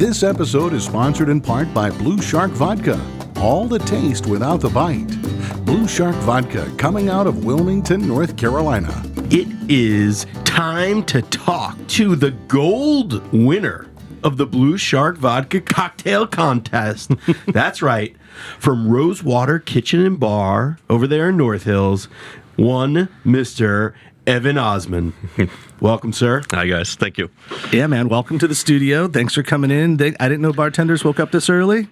This episode is sponsored in part by Blue Shark Vodka. All the taste without the bite. Blue Shark Vodka, coming out of Wilmington, North Carolina. It is time to talk to the gold winner of the Blue Shark Vodka Cocktail Contest. That's right. From Rosewater Kitchen and Bar over there in North Hills, one Mr. Evan Osman. Welcome, sir. Hi, guys. Thank you. Yeah, man. Welcome to the studio. Thanks for coming in. I didn't know bartenders woke up this early.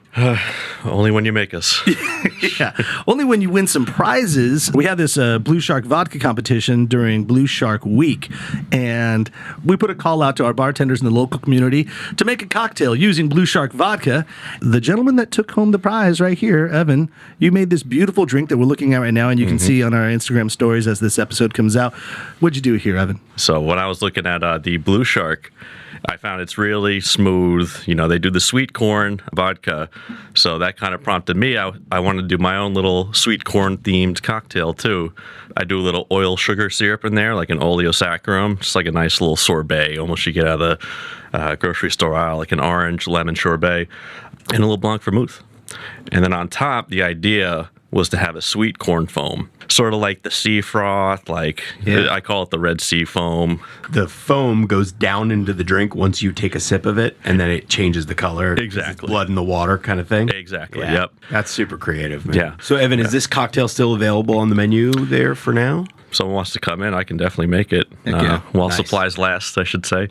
Only when you make us. Yeah. Only when you win some prizes. We had this Blue Shark Vodka competition during Blue Shark Week, and we put a call out to our bartenders in the local community to make a cocktail using Blue Shark Vodka. The gentleman that took home the prize right here, Evan, you made this beautiful drink that we're looking at right now, and you can see on our Instagram stories as this episode comes out. What'd you do here, Evan? So when I was looking at the Blue Shark, I found it's really smooth. You know, they do the sweet corn vodka. So that kind of prompted me. I wanted to do my own little sweet corn themed cocktail too. I do a little oil sugar syrup in there, like an oleosaccharum, just like a nice little sorbet, almost you get out of the grocery store aisle, like an orange lemon sorbet, and a little blanc vermouth. And then on top, the idea was to have a sweet corn foam, sort of like the sea froth, I call it the Red Sea foam. The foam goes down into the drink once you take a sip of it, and then it changes the color. Exactly. It's blood in the water kind of thing. Exactly, Yeah. Yep. That's super creative, man. Yeah. So, Evan, is this cocktail still available on the menu there for now? If someone wants to come in, I can definitely make it. yeah. While Nice. supplies last, I should say.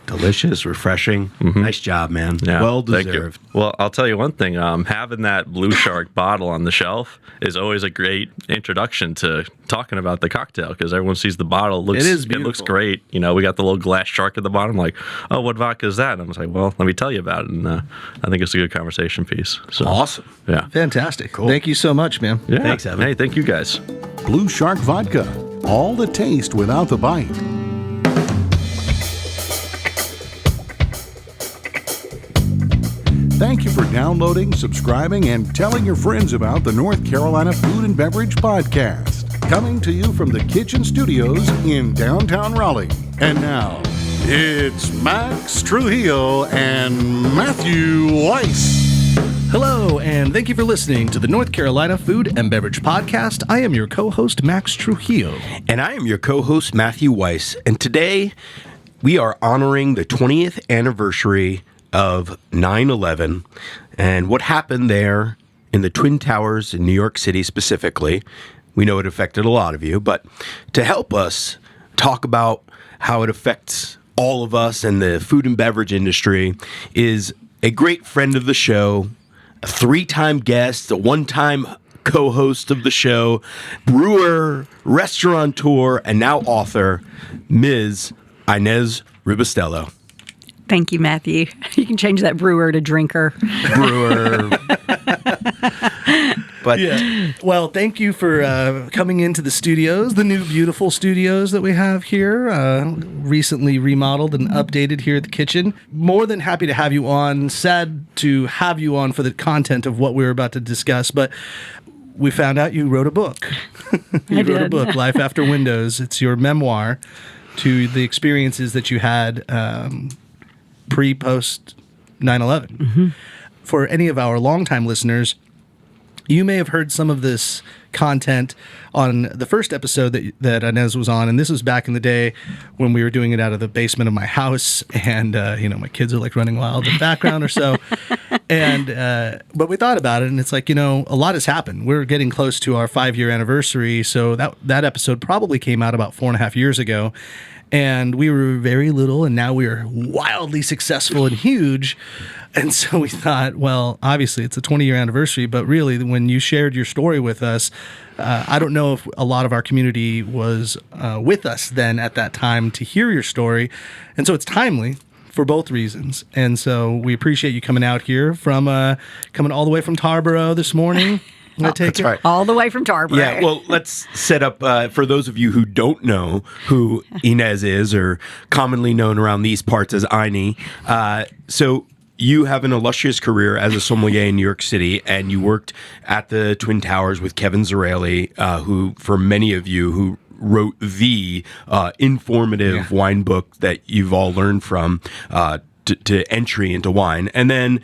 Delicious, refreshing. Nice job, man. Yeah, Well thank you. deserved. Well, I'll tell you one thing. Having that Blue Shark bottle on the shelf is always a great introduction to talking about the cocktail because everyone sees the bottle. It looks beautiful. great. You know, we got the little glass shark at the bottom. Like, oh, what vodka is that? And I was like, well, let me tell you about it. And I think it's a good conversation piece. So, Awesome. Yeah. Fantastic. Cool. Thank you so much, man. Yeah. Thanks, Evan. Hey, thank you guys. Blue Shark Vodka. All the taste without the bite. Thank you for downloading, subscribing, and telling your friends about the North Carolina Food and Beverage Podcast. Coming to you from the Kitchen Studios in downtown Raleigh. And now, it's Max Trujillo and Matthew Weiss. Hello, and thank you for listening to the North Carolina Food and Beverage Podcast. I am your co-host, Max Trujillo. And I am your co-host, Matthew Weiss. And today, we are honoring the 20th anniversary of 9/11 and what happened there in the Twin Towers in New York City specifically. We know it affected a lot of you, but to help us talk about how it affects all of us and the food and beverage industry is a great friend of the show, a 3-time guest, a 1-time co-host of the show, brewer, restaurateur, and now author, Ms. Inez Rubistello. Thank you, Matthew. You can change that brewer to drinker. Brewer. But Yeah. Well, thank you for coming into the studios, the new beautiful studios that we have here, recently remodeled and updated here at the kitchen. More than happy to have you on. Sad to have you on for the content of what we were about to discuss, but we found out you wrote a book. You wrote a book, Life After Windows. It's your memoir to the experiences that you had pre-post 9/11. For any of our longtime listeners, you may have heard some of this content on the first episode that Inez was on, and this was back in the day when we were doing it out of the basement of my house, and my kids are like running wild in the background or so. And but we thought about it, and it's like, a lot has happened. We're getting close to our 5-year anniversary, so that episode probably came out about 4.5 years ago. And we were very little, and now we are wildly successful and huge. And so we thought, well, obviously it's a 20-year anniversary, but really when you shared your story with us, I don't know if a lot of our community was with us then at that time to hear your story. And so it's timely for both reasons. And so we appreciate you coming out here from coming all the way from Tarboro this morning. that's right. All the way from Tarboro. Yeah, well, let's set up, for those of you who don't know who Inez is, or commonly known around these parts as Ini. So you have an illustrious career as a sommelier in New York City, and you worked at the Twin Towers with Kevin Zraly, who, for many of you, who wrote the informative wine book that you've all learned from, to entry into wine. And then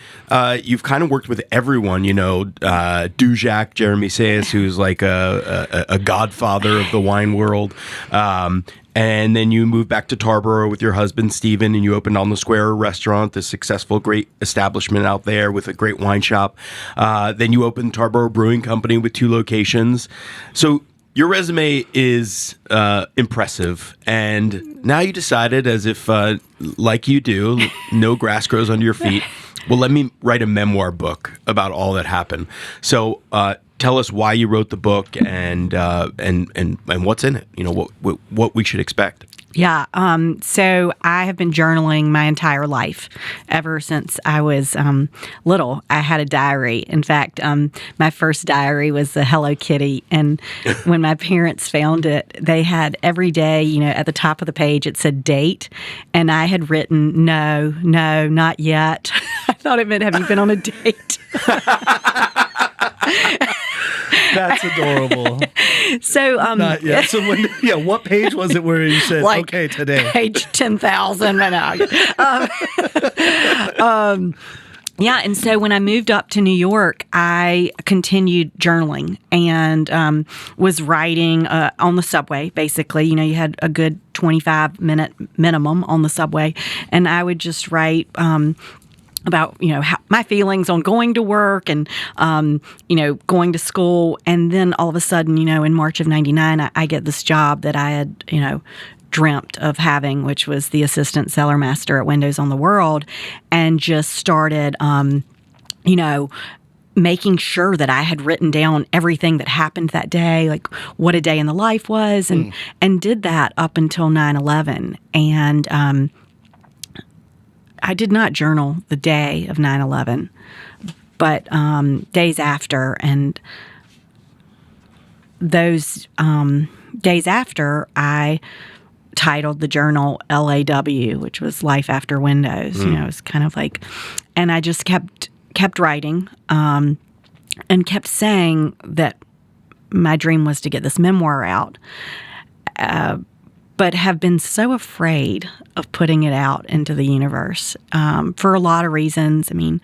you've kind of worked with everyone, Dujac, Jeremy Sayes, who's like a godfather of the wine world. And then you moved back to Tarboro with your husband, Stephen, and you opened On the Square restaurant, a successful, great establishment out there with a great wine shop. Then you opened Tarboro Brewing Company with 2 locations. So your resume is impressive. And now you decided, as if, like you do, no grass grows under your feet, well, let me write a memoir book about all that happened. So tell us why you wrote the book and what's in it. What we should expect. Yeah. So I have been journaling my entire life. Ever since I was little, I had a diary. In fact, my first diary was the Hello Kitty. And when my parents found it, they had every day, at the top of the page, it said date. And I had written, no, not yet. I thought it meant, have you been on a date? That's adorable. So, Not yet. So what page was it where you said, okay, today? Page 10,000. Yeah, and so when I moved up to New York, I continued journaling and was writing on the subway, basically. You had a good 25-minute minimum on the subway, and I would just write about my feelings on going to work and going to school, and then all of a sudden in March of '99 I get this job that I had dreamt of having, which was the assistant cellar master at Windows on the World, and just started making sure that I had written down everything that happened that day, like what a day in the life was, and did that up until 9/11. And I did not journal the day of 9/11, but days after. And those days after, I titled the journal LAW, which was Life After Windows. It was kind of like, and I just kept writing and kept saying that my dream was to get this memoir out. But have been so afraid of putting it out into the universe for a lot of reasons. I mean,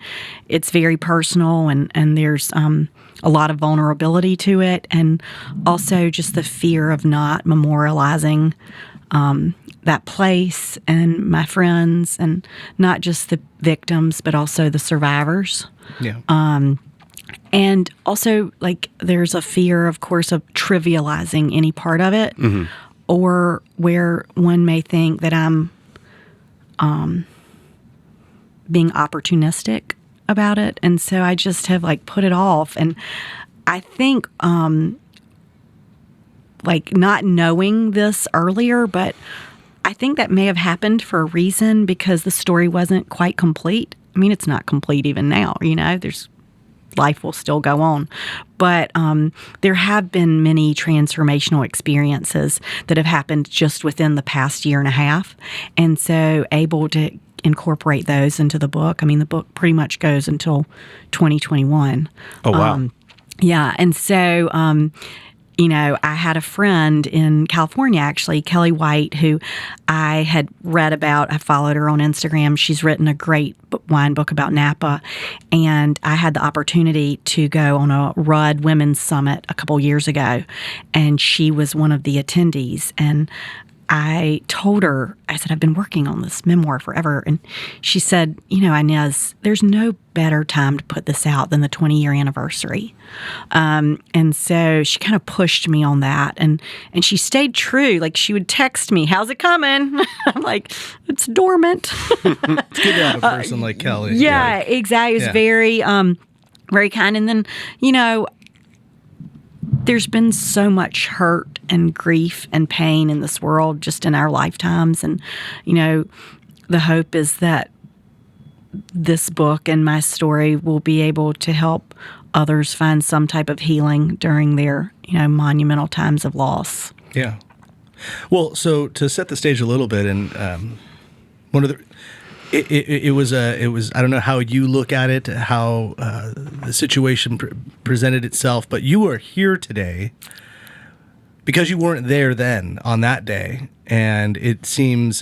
it's very personal, and there's a lot of vulnerability to it, and also just the fear of not memorializing that place and my friends, and not just the victims, but also the survivors. Yeah. And also, there's a fear, of course, of trivializing any part of it. Mm-hmm. Or where one may think that I'm being opportunistic about it. And so I just have put it off. And I think not knowing this earlier, but I think that may have happened for a reason, because the story wasn't quite complete. I mean, it's not complete even now, there's life will still go on. But there have been many transformational experiences that have happened just within the past year and a half. And so able to incorporate those into the book. I mean, the book pretty much goes until 2021. Oh, wow. Yeah. And so, I had a friend in California, actually, Kelly White, who I had read about. I followed her on Instagram. She's written a great wine book about Napa. And I had the opportunity to go on a Rudd Women's Summit a couple years ago. And she was one of the attendees. And I told her, I said, I've been working on this memoir forever. And she said, Inez, there's no better time to put this out than the 20-year anniversary. And so she kind of pushed me on that. And she stayed true. She would text me, how's it coming? I'm like, it's dormant. It's good to have a person like Kelly. Yeah, exactly. It was very, very kind. And then, there's been so much hurt and grief and pain in this world just in our lifetimes. And, the hope is that this book and my story will be able to help others find some type of healing during their, monumental times of loss. Yeah. Well, so to set the stage a little bit, and one of the... It was I don't know how you look at it, how the situation presented itself, but you are here today because you weren't there then on that day, and it seems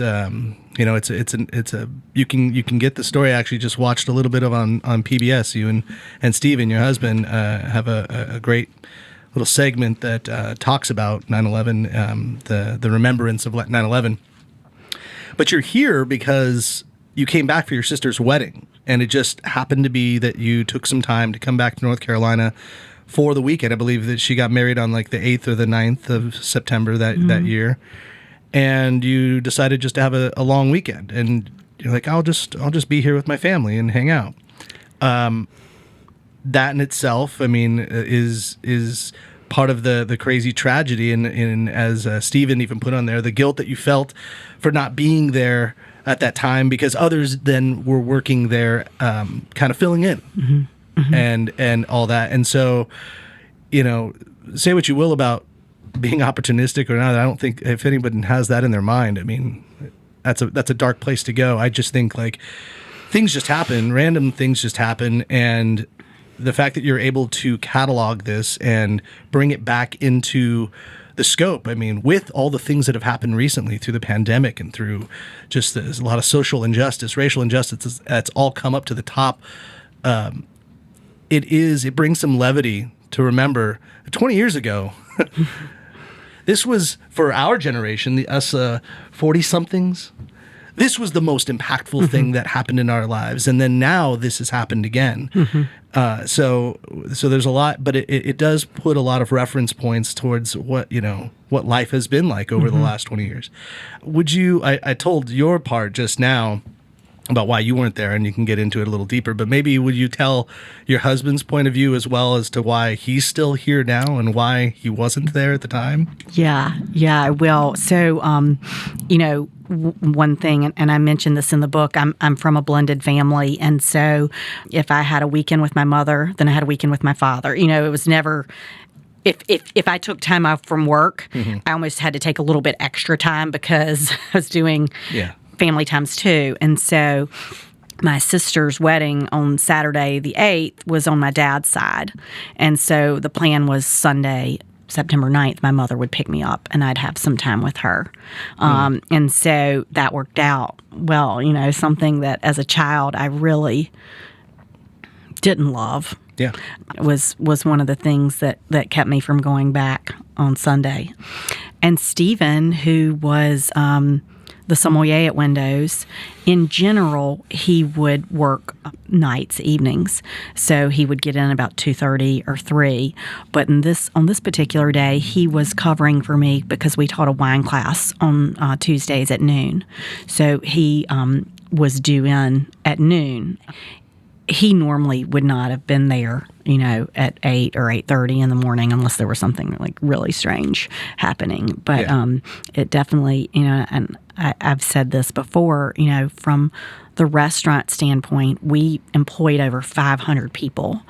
it's a you can get the story. I actually just watched a little bit of on PBS. You and Steven, your husband, have a great little segment that talks about 9/11, the remembrance of 9/11. But you're here because you came back for your sister's wedding, and it just happened to be that you took some time to come back to North Carolina for the weekend. I believe that she got married on like the 8th or the 9th of September that year. And you decided just to have a long weekend, and you're like, I'll just be here with my family and hang out. That in itself, I mean, is part of the crazy tragedy, and as Stephen even put on there, the guilt that you felt for not being there at that time because others then were working there, kind of filling in, and all that. And so, say what you will about being opportunistic or not, I don't think if anybody has that in their mind, I mean, that's a dark place to go. I just think like things just happen, random things just happen, and the fact that you're able to catalog this and bring it back into the scope, I mean, with all the things that have happened recently through the pandemic and through just there's a lot of social injustice, racial injustice that's all come up to the top. It brings some levity to remember 20 years ago. This was, for our generation, us 40-somethings, this was the most impactful thing that happened in our lives. And then now this has happened again. So there's a lot, but it does put a lot of reference points towards what life has been like over the last 20 years. Would you, I told your part just now about why you weren't there, and you can get into it a little deeper, but maybe would you tell your husband's point of view as well as to why he's still here now and why he wasn't there at the time? Yeah, I will. So, one thing, and I mentioned this in the book, I'm from a blended family, and so if I had a weekend with my mother, then I had a weekend with my father. It was never... If I took time off from work, I almost had to take a little bit extra time because I was doing family times too. And so my sister's wedding on Saturday the 8th was on my dad's side. And so the plan was Sunday, September 9th, my mother would pick me up and I'd have some time with her. And so that worked out well, something that as a child I really didn't love. Yeah, it was one of the things that kept me from going back on Sunday. And Stephen, who was the sommelier at Windows, in general, he would work nights, evenings. So he would get in about 2:30 or 3. But on this particular day, he was covering for me because we taught a wine class on Tuesdays at noon. So he was due in at noon. He normally would not have been there, at 8 or 8:30 in the morning unless there was something like really strange happening. But it definitely, and I've said this before, from the restaurant standpoint, we employed over 500 people,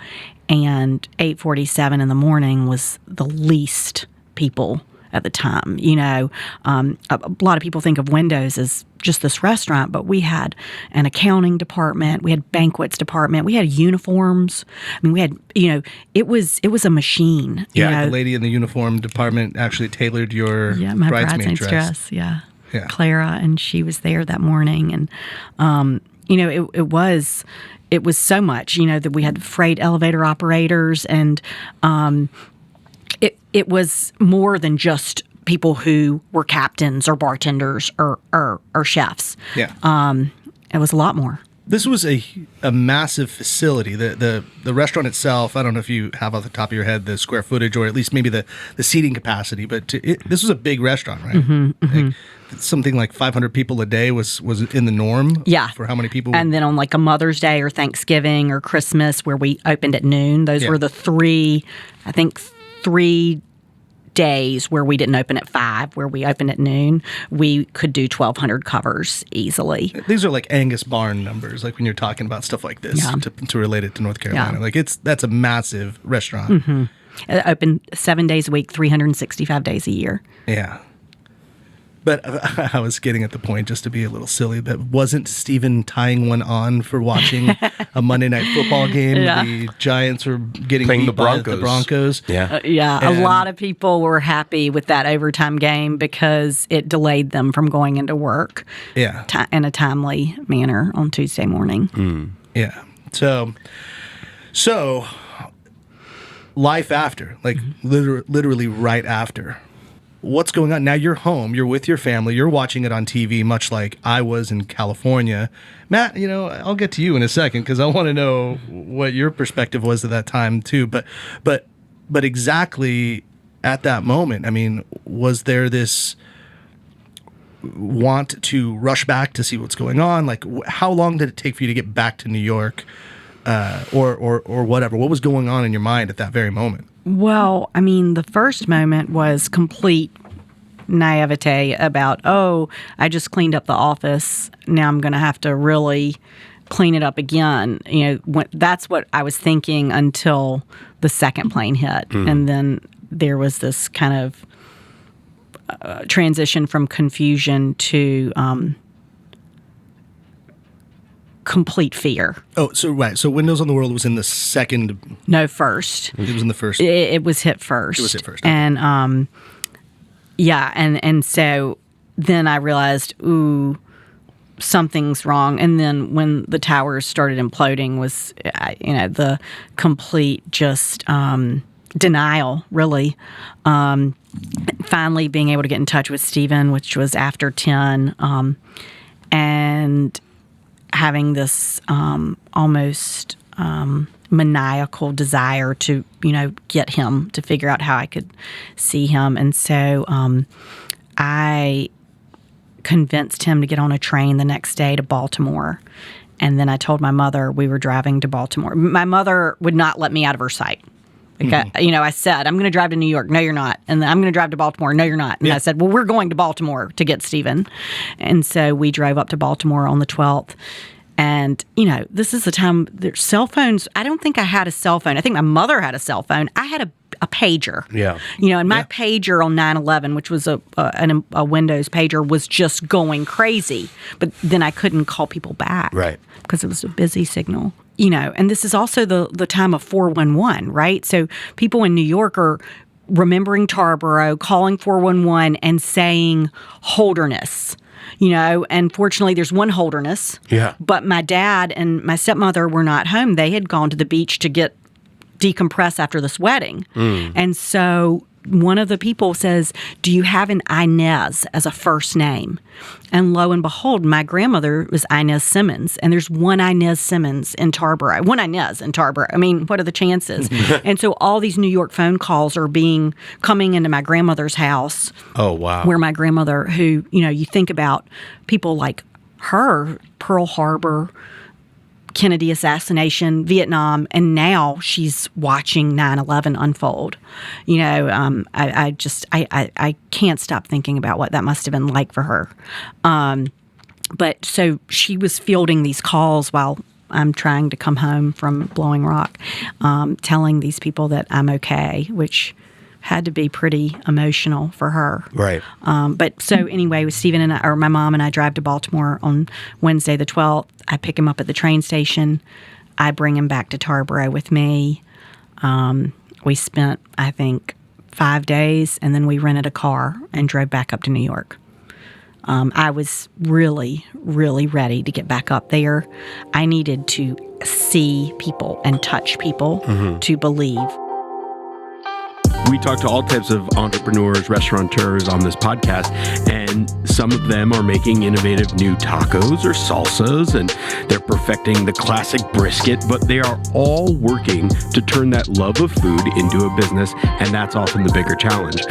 and 8:47 in the morning was the least people at the time. A lot of people think of Windows as just this restaurant, but we had an accounting department, we had banquets department, we had uniforms. I mean, we had, it was a machine. Yeah, the lady in the uniform department actually tailored your my bridesmaid dress. Yeah, Clara, and she was there that morning, and it was so much, that we had freight elevator operators, and it was more than just people who were captains or bartenders or chefs. Yeah. It was a lot more. This was a massive facility. The restaurant itself, I don't know if you have off the top of your head the square footage or at least maybe the seating capacity, but this was a big restaurant, right? Like, something like 500 people a day was in the norm. Yeah. For how many people? And then on like a Mother's Day or Thanksgiving or Christmas where we opened at noon, those were the three days where we didn't open at 5, where we opened at noon, we could do 1,200 covers easily. These are like Angus barn numbers, like when you're talking about stuff like this, to relate it to North Carolina. Like that's a massive restaurant. It opened 7 days a week, 365 days a year. Yeah. But I was getting at the point, just to be a little silly, but wasn't Steven tying one on for watching a Monday Night Football game? Yeah. The Giants were getting Playing beat the by Broncos. the Broncos. Yeah. A And- lot of people were happy with that overtime game because it delayed them from going into work Yeah. in a timely manner on Tuesday morning. Yeah. So life after, like literally right after. What's going on? Now you're home, you're with your family, you're watching it on TV, much like I was in California. Matt, I'll get to you in a second because I want to know what your perspective was at that time too. But exactly at that moment, I mean, was there this want to rush back to see what's going on? Like, how long did it take for you to get back to New York, or whatever? What was going on in your mind at that very moment? Well, I mean, the first moment was complete naivete about, I just cleaned up the office. Now I'm going to have to really clean it up again. That's what I was thinking until the second plane hit. And then there was this kind of transition from confusion to complete fear. Oh, so right. So Windows on the World was in the second. No, first. It was in the first. It was hit first. It was hit first. Okay. And and so then I realized, something's wrong. And then when the towers started imploding was, the complete just denial, really. Finally being able to get in touch with Stephen, which was after 10, and having this almost maniacal desire to, get him, to figure out how I could see him. And so I convinced him to get on a train the next day to Baltimore. And then I told my mother we were driving to Baltimore. My mother would not let me out of her sight. I said, I'm going to drive to New York. No, you're not. And then I'm going to drive to Baltimore. No, you're not. And I said, well, we're going to Baltimore to get Stephen. And so we drove up to Baltimore on the 12th. And, this is the time there's cell phones. I don't think I had a cell phone. I think my mother had a cell phone. I had a pager. Yeah. And my pager on 9/11, which was a Windows pager, was just going crazy. But then I couldn't call people back. Right. Because it was a busy signal. And this is also the time of 411, right? So people in New York are remembering Tarboro, calling 411 and saying Holderness. And fortunately there's one Holderness. Yeah. But my dad and my stepmother were not home. They had gone to the beach to decompress after this wedding. And so one of the people says, do you have an Inez as a first name? And lo and behold, my grandmother was Inez Simmons. And there's one Inez Simmons in Tarboro. One Inez in Tarboro. I mean, what are the chances? And so all these New York phone calls are coming into my grandmother's house. Oh, wow. Where my grandmother, who, you think about people like her, Pearl Harbor, Kennedy assassination, Vietnam, and now she's watching 9/11 unfold. I can't stop thinking about what that must have been like for her. But so she was fielding these calls while I'm trying to come home from Blowing Rock, telling these people that I'm okay, which had to be pretty emotional for her. Right. But so anyway, with Stephen or my mom and I drive to Baltimore on Wednesday the 12th. I pick him up at the train station. I bring him back to Tarboro with me. We spent, I think, 5 days, and then we rented a car and drove back up to New York. I was really, really ready to get back up there. I needed to see people and touch people to believe. We talk to all types of entrepreneurs, restaurateurs on this podcast, and some of them are making innovative new tacos or salsas, and they're perfecting the classic brisket, but they are all working to turn that love of food into a business, and that's often the bigger challenge.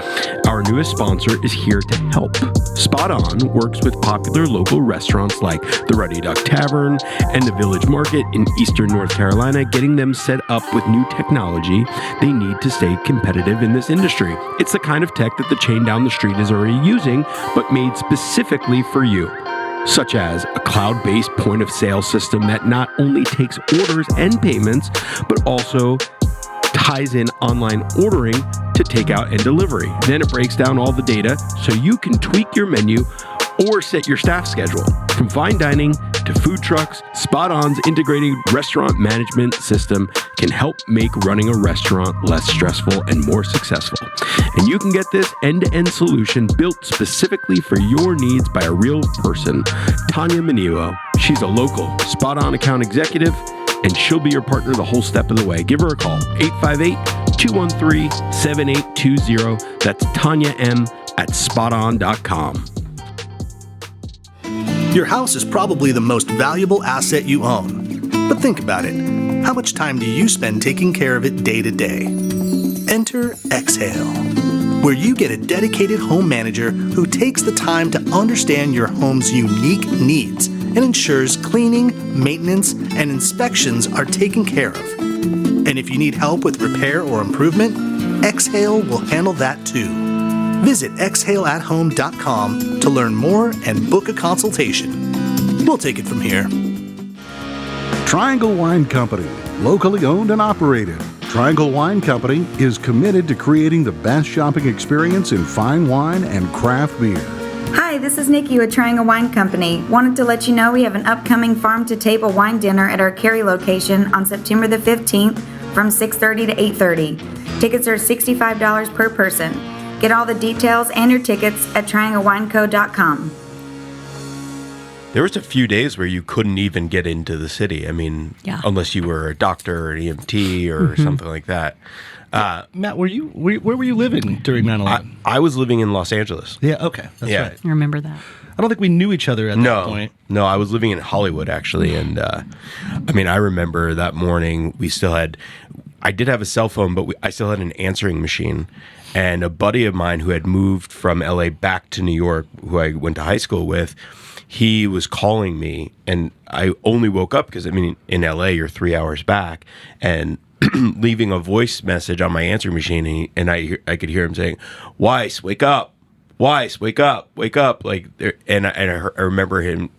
Our newest sponsor is here to help. Spot On works with popular local restaurants like the Ruddy Duck Tavern and the Village Market in eastern North Carolina, getting them set up with new technology they need to stay competitive in this industry. It's the kind of tech that the chain down the street is already using, but made specifically for you, such as a cloud-based point-of-sale system that not only takes orders and payments, but also ties in online ordering to takeout and delivery. Then it breaks down all the data so you can tweak your menu or set your staff schedule. From fine dining to food trucks, Spot On's integrated restaurant management system can help make running a restaurant less stressful and more successful. And you can get this end-to-end solution built specifically for your needs by a real person, Tanya Manilo. She's a local Spot On account executive, and she'll be your partner the whole step of the way. Give her a call, 858-213-7820. That's Tanya M. at spoton.com. Your house is probably the most valuable asset you own. But think about it. How much time do you spend taking care of it day to day? Enter Exhale, where you get a dedicated home manager who takes the time to understand your home's unique needs and ensures cleaning, maintenance, and inspections are taken care of. And if you need help with repair or improvement, Exhale will handle that too. Visit exhaleathome.com to learn more and book a consultation. We'll take it from here. Triangle Wine Company, locally owned and operated. Triangle Wine Company is committed to creating the best shopping experience in fine wine and craft beer. Hi, this is Nikki with Triangle Wine Company. Wanted to let you know we have an upcoming farm-to-table wine dinner at our Cary location on September the 15th from 6:30 to 8:30. Tickets are $65 per person. Get all the details and your tickets at trianglewineco.com. There was a few days where you couldn't even get into the city. I mean, unless you were a doctor or an EMT or something like that. Matt, where were you living during 9/11? I was living in Los Angeles. Yeah, okay. That's right. I remember that. I don't think we knew each other at that point. No, I was living in Hollywood, actually. And, I remember that morning I did have a cell phone, but I still had an answering machine. And a buddy of mine who had moved from LA back to New York, who I went to high school with, he was calling me, and I only woke up because, in LA, you're 3 hours back, and leaving a voice message on my answering machine, and I could hear him saying, "Weiss, wake up! Weiss, wake up! Wake up!" I remember him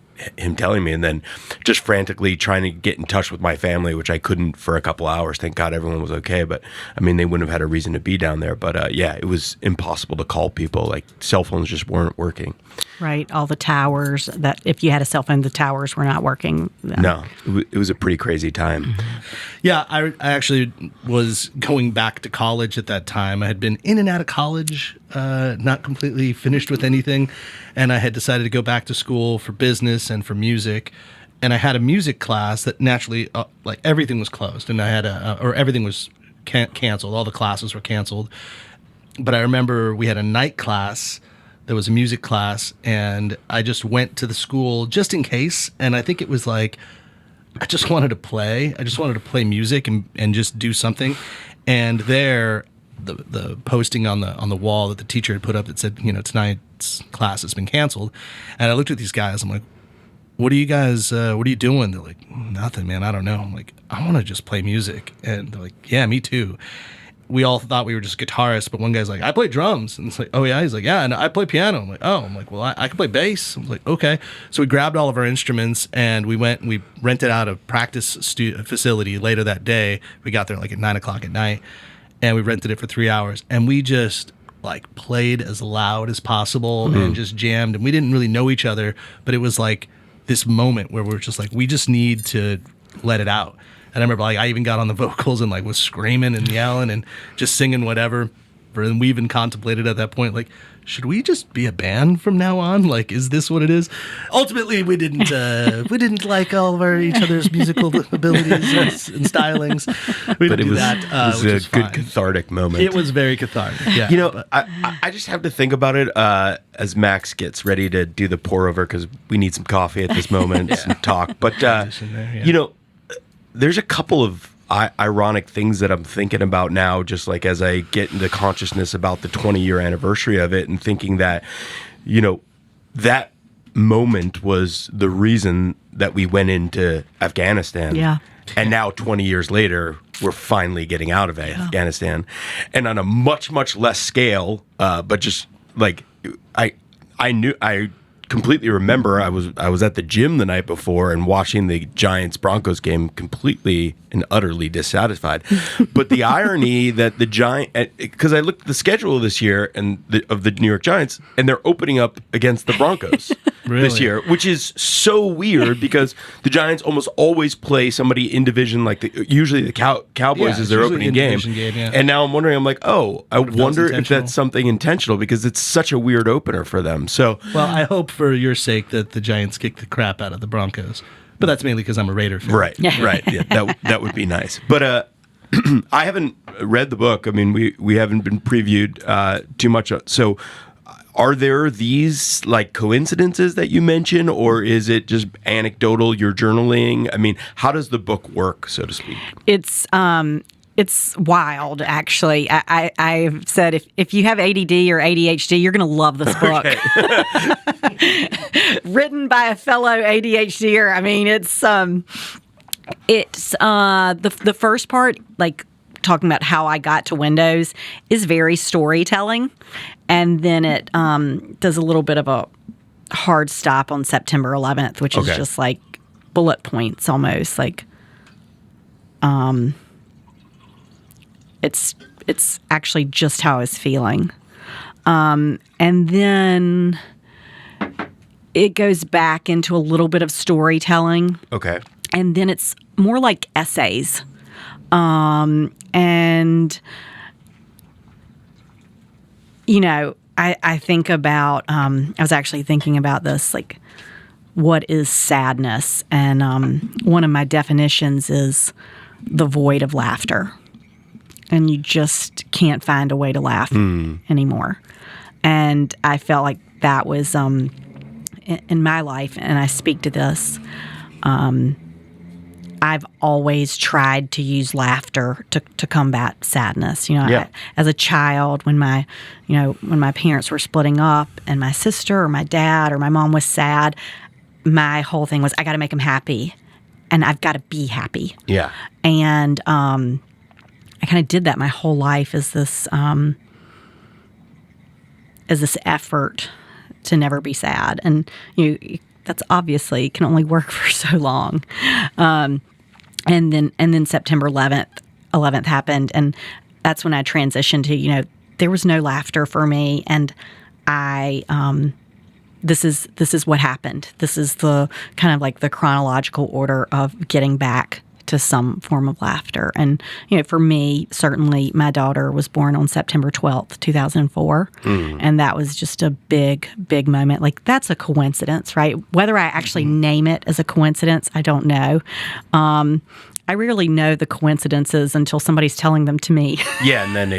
telling me, and then just frantically trying to get in touch with my family, which I couldn't for a couple hours. Thank God everyone was okay, but they wouldn't have had a reason to be down there. But it was impossible to call people. Like, cell phones just weren't working. Right, all the towers, that if you had a cell phone, the towers were not working. No, it was a pretty crazy time. Yeah, I actually was going back to college at that time. I had been in and out of college, not completely finished with anything, and I had decided to go back to school for business and for music. And I had a music class that naturally, everything was closed, and I had everything was canceled. All the classes were canceled. But I remember we had a night class. There was a music class, and I just went to the school just in case. And I think it was I just wanted to play. I just wanted to play music and just do something. And there, the posting on the wall that the teacher had put up that said, tonight's class has been canceled. And I looked at these guys. I'm like, what are you doing? They're like, nothing, man. I don't know. I'm like, I want to just play music. And they're like, yeah, me too. We all thought we were just guitarists, but one guy's like, I play drums. And it's like, oh yeah? He's like, yeah, and I play piano. I'm like, oh. I'm like, well, I can play bass. I was like, okay. So we grabbed all of our instruments and we went and we rented out a practice facility later that day. We got there at 9 o'clock at night, and we rented it for 3 hours. And we just played as loud as possible and just jammed. And we didn't really know each other, but it was this moment where we're just we just need to let it out. And I remember I even got on the vocals and was screaming and yelling and just singing whatever. And we even contemplated at that point, should we just be a band from now on? Is this what it is? Ultimately, we didn't like all of each other's musical abilities and stylings. We didn't do that. It was a good cathartic moment. It was very cathartic. Yeah. I just have to think about it as Max gets ready to do the pour over, because we need some coffee at this moment and talk. But there's a couple of ironic things that I'm thinking about now, just as I get into consciousness about the 20-year anniversary of it, and thinking that, that moment was the reason that we went into Afghanistan. Yeah. And now 20 years later, we're finally getting out of Afghanistan. And on a much, much less scale, but just I completely remember I was at the gym the night before and watching the Giants-Broncos game, completely and utterly dissatisfied. But the irony that the because I looked at the schedule this year of the New York Giants, and they're opening up against the Broncos this year, which is so weird because the Giants almost always play somebody in division, like usually the Cowboys is their opening game. And now I'm wondering, I'm like, oh, I wonder if that's something intentional because it's such a weird opener for them. So, well, I hope for your sake that the Giants kick the crap out of the Broncos, but that's mainly because I'm a Raider fan. Right. Yeah, that would be nice. But I haven't read the book. I mean, we haven't been previewed too much. So, are there these like coincidences that you mention, or is it just anecdotal? You're journaling. I mean, how does the book work, so to speak? It's wild, actually. I've said if you have ADD or ADHD, you're going to love this book. Written by a fellow ADHDer. I mean, it's the first part, like talking about how I got to Windows, is very storytelling, and then it does a little bit of a hard stop on September 11th, which is just like bullet points almost, like. It's actually just how I was feeling. And then it goes back into a little bit of storytelling. Okay. And then it's more like essays. And, you know, I think about, I was actually thinking about this, like, what is sadness? And one of my definitions is the void of laughter. And you just can't find a way to laugh anymore. And I felt like that was in my life, and I speak to this. I've always tried to use laughter to combat sadness. You know, as a child, when my parents were splitting up, and my sister or my dad or my mom was sad, my whole thing was I got to make them happy, and I've got to be happy. Yeah, and I kind of did that my whole life as this effort to never be sad, and that's obviously can only work for so long. And then September 11th happened, and that's when I transitioned to there was no laughter for me, and I this is what happened. This is the kind of like the chronological order of getting back to some form of laughter. And, for me, certainly my daughter was born on September 12th, 2004. And that was just a big, big moment. Like, that's a coincidence, right? Whether I actually name it as a coincidence, I don't know. I rarely know the coincidences until somebody's telling them to me. Yeah, and then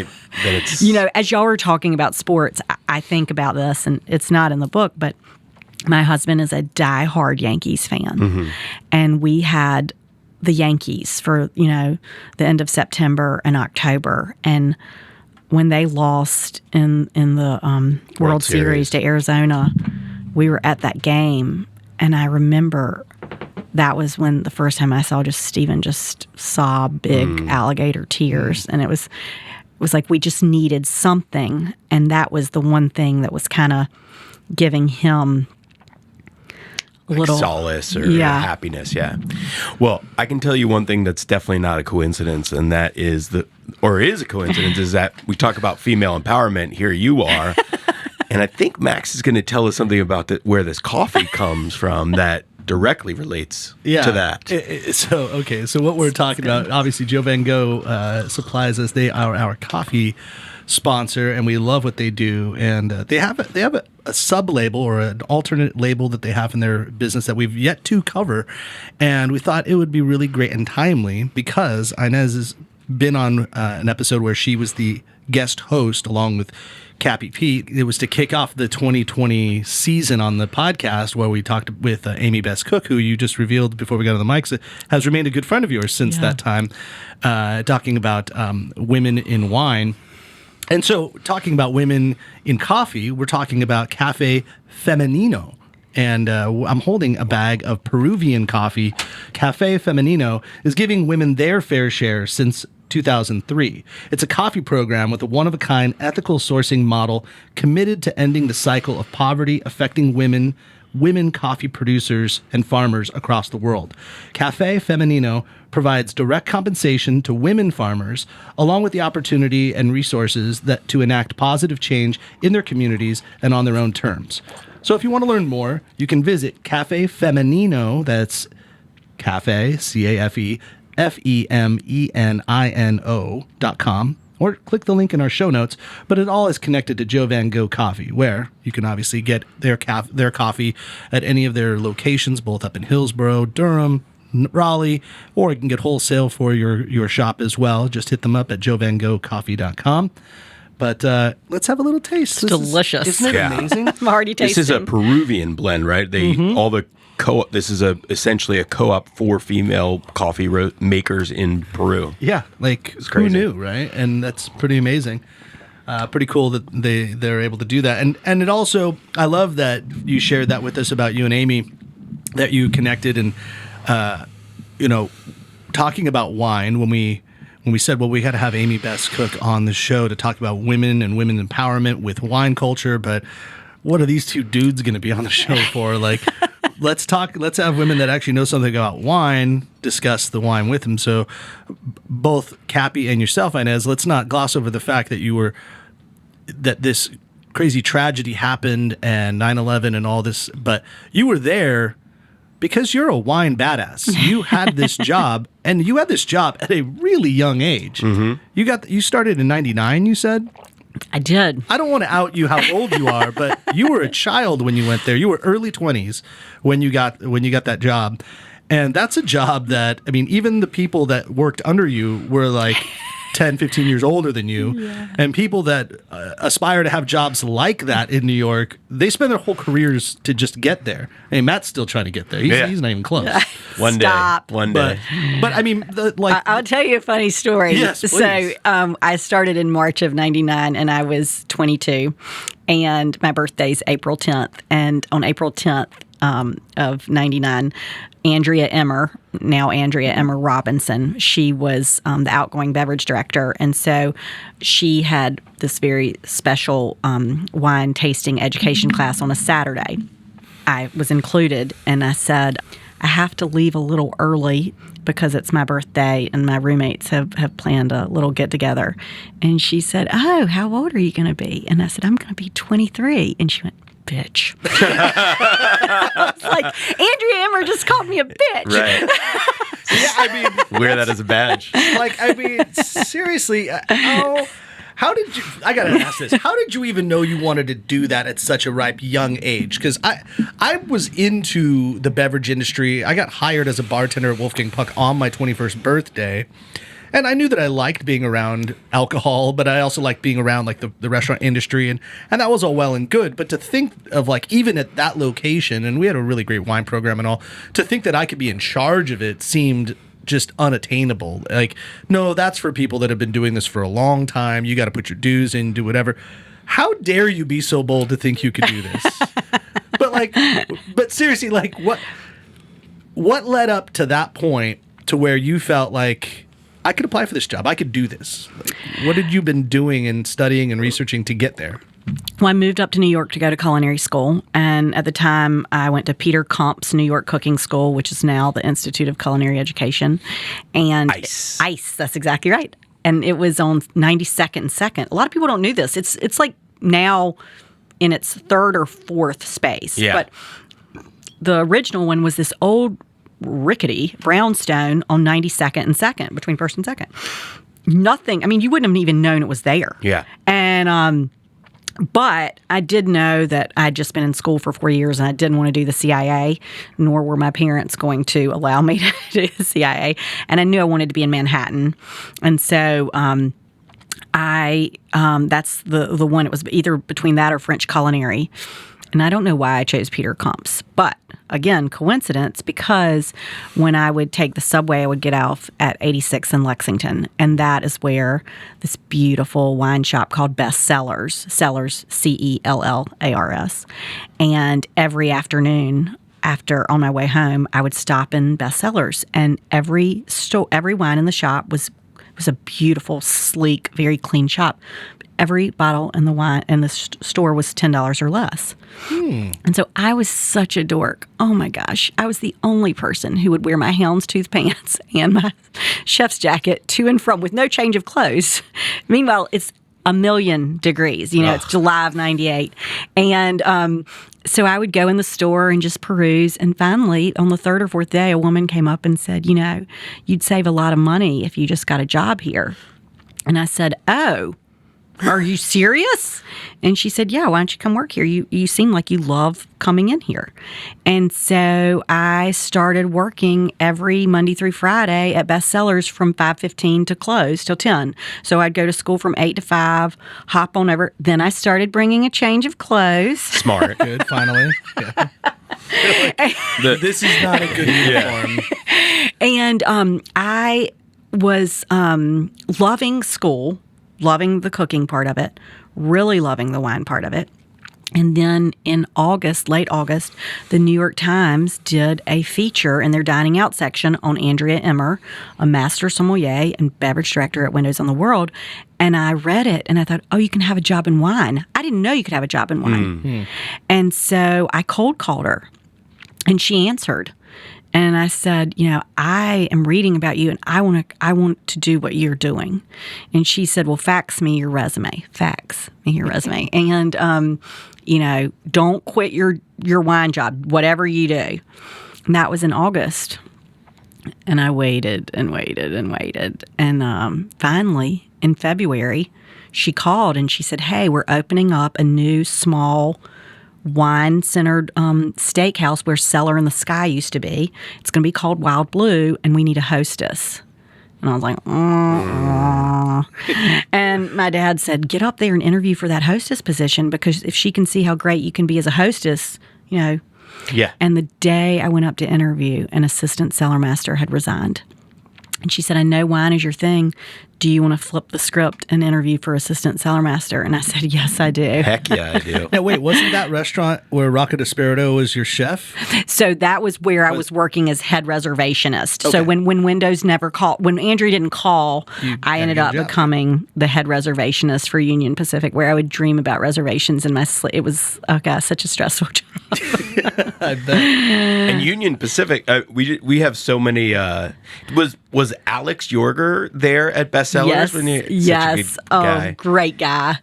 it's... as y'all were talking about sports, I think about this, and it's not in the book, but my husband is a diehard Yankees fan. And we had the Yankees for, the end of September and October. And when they lost in the World Series to Arizona, we were at that game. And I remember that was when the first time I saw Stephen just sob big alligator tears. And it was like we just needed something. And that was the one thing that was kind of giving him little solace or happiness. Yeah. Well, I can tell you one thing that's definitely not a coincidence, and that is is a coincidence, is that we talk about female empowerment. Here you are. And I think Max is going to tell us something about where this coffee comes from that directly relates to that. So what we're talking about, obviously Joe Van Gogh supplies us. They are our coffee sponsor, and we love what they do. And they have a sub label or an alternate label that they have in their business that we've yet to cover. And we thought it would be really great and timely because Inez has been on an episode where she was the guest host along with Cappy Pete. It was to kick off the 2020 season on the podcast where we talked with Amy Best Cook, who you just revealed before we got on the mics, has remained a good friend of yours since that time, talking about women in wine. And so, talking about women in coffee, we're talking about Cafe Femenino. And I'm holding a bag of Peruvian coffee. Cafe Femenino is giving women their fair share since 2003. It's a coffee program with a one-of-a-kind ethical sourcing model committed to ending the cycle of poverty affecting women coffee producers and farmers across the world. Café Femenino provides direct compensation to women farmers, along with the opportunity and resources to enact positive change in their communities and on their own terms. So if you want to learn more, you can visit Café Femenino, that's Cafe, C-A-F-E, Femenino.com, or click the link in our show notes, but it all is connected to Joe Van Gogh Coffee, where you can obviously get their coffee at any of their locations, both up in Hillsborough, Durham, Raleigh, or you can get wholesale for your shop as well. Just hit them up at joevangoghcoffee.com. But let's have a little taste. It's delicious. Isn't it amazing? I'm already tasting. This is a Peruvian blend, right? All the this is essentially a co-op for female coffee makers in Peru. Yeah, like who knew, right? And that's pretty amazing. Pretty cool that they're able to do that. And it also, I love that you shared that with us about you and Amy, that you connected and talking about wine when we said, well, we got to have Amy Best Cook on the show to talk about women and women empowerment with wine culture, but what are these two dudes going to be on the show for? Like, let's have women that actually know something about wine discuss the wine with them. So both Cappy and yourself, Inez, let's not gloss over the fact that this crazy tragedy happened and 9/11 and all this, but you were there because you're a wine badass. You had this job, and you had this job at a really young age. Mm-hmm. You started in 99, you said? I did. I don't want to out you how old you are, but you were a child when you went there. You were early 20s when you got that job. And that's a job that, I mean, even the people that worked under you were like 10, 15 years older than you. Yeah. And people that aspire to have jobs like that in New York, they spend their whole careers to just get there. I mean, Matt's still trying to get there. He's not even close. One day. But I mean, I'll tell you a funny story. Yes, please. So I started in March of 99 and I was 22 and my birthday's April 10th. And on April 10th of 99, Andrea Emmer Robinson, she was the outgoing beverage director. And so she had this very special wine tasting education class on a Saturday. I was included, and I said, I have to leave a little early because it's my birthday and my roommates have planned a little get-together. And she said, oh, how old are you going to be? And I said, I'm going to be 23. And she went, bitch. I was like, Andrea Emmer just called me a bitch. Right. Yeah, I mean, wear that as a badge. Like, I mean, seriously, how did you, I gotta ask this, how did you even know you wanted to do that at such a ripe young age? Because I was into the beverage industry. I got hired as a bartender at Wolfgang Puck on my 21st birthday. And I knew that I liked being around alcohol, but I also liked being around like the restaurant industry, and that was all well and good. But to think of like even at that location, and we had a really great wine program and all, to think that I could be in charge of it seemed just unattainable. Like, no, that's for people that have been doing this for a long time. You got to put your dues in, do whatever. How dare you be so bold to think you could do this? but seriously, like what led up to that point to where you felt like, I could apply for this job. I could do this. Like, what had you been doing and studying and researching to get there? Well, I moved up to New York to go to culinary school. And at the time, I went to Peter Komp's New York Cooking School, which is now the Institute of Culinary Education. And ICE, that's exactly right. And it was on 92nd and 2nd. A lot of people don't know this. It's like now in its third or fourth space. Yeah. But the original one was this old rickety brownstone on 92nd and 2nd, between 1st and 2nd. Nothing. I mean, you wouldn't have even known it was there. Yeah. And but I did know that I'd just been in school for 4 years and I didn't want to do the CIA, nor were my parents going to allow me to do the CIA. And I knew I wanted to be in Manhattan. And so that's the one. It was either between that or French Culinary. And I don't know why I chose Peter Komp's, but again, coincidence, because when I would take the subway, I would get off at 86 in Lexington, and that is where this beautiful wine shop called Cellars, Cellars, and every afternoon on my way home, I would stop in Cellars, and every wine in the shop was It was a beautiful, sleek, very clean shop. Every bottle in the wine in the store was $10 or less. And so I was such a dork. Oh my gosh. I was the only person who would wear my houndstooth pants and my chef's jacket to and from with no change of clothes. Meanwhile, it's 1,000,000 degrees. It's July of 98. And so I would go in the store and just peruse. And finally, on the third or fourth day, a woman came up and said, you'd save a lot of money if you just got a job here. And I said, oh, are you serious? And she said, yeah, why don't you come work here? You seem like you love coming in here. And so I started working every Monday through Friday at Bestsellers from 5:15 to close till 10. So I'd go to school from 8 to 5, hop on over. Then I started bringing a change of clothes. Smart. Good, finally. Yeah. This is not a good uniform. And I was loving school, loving the cooking part of it, really loving the wine part of it. And then in August, late August, the New York Times did a feature in their dining out section on Andrea Emmer, a master sommelier and beverage director at Windows on the World. And I read it and I thought, oh, you can have a job in wine. I didn't know you could have a job in wine. And so I cold called her and she answered. And I said, I am reading about you and I want to do what you're doing. And she said, well, fax me your resume. Fax me your resume. And, don't quit your wine job, whatever you do. And that was in August. And I waited and waited and waited. And finally, in February, she called and she said, hey, we're opening up a new small wine-centered steakhouse where Cellar in the Sky used to be. It's going to be called Wild Blue, and we need a hostess. And I was like, And my dad said, get up there and interview for that hostess position because if she can see how great you can be as a hostess, Yeah. And the day I went up to interview, an assistant cellar master had resigned. And she said, I know wine is your thing. Do you want to flip the script and interview for assistant cellar master? And I said, yes, I do. Heck yeah, I do. Now, wait, wasn't that restaurant where Rocco Desperado was your chef? So that was where I was working as head reservationist. Okay. So when Windows never called, when Andrew didn't call, I ended up becoming the head reservationist for Union Pacific, where I would dream about reservations in my sleep. It was, such a stressful job. I bet. And Union Pacific, we have so many. Was Alex Yorger there at Bestsellers? Yes. Great guy.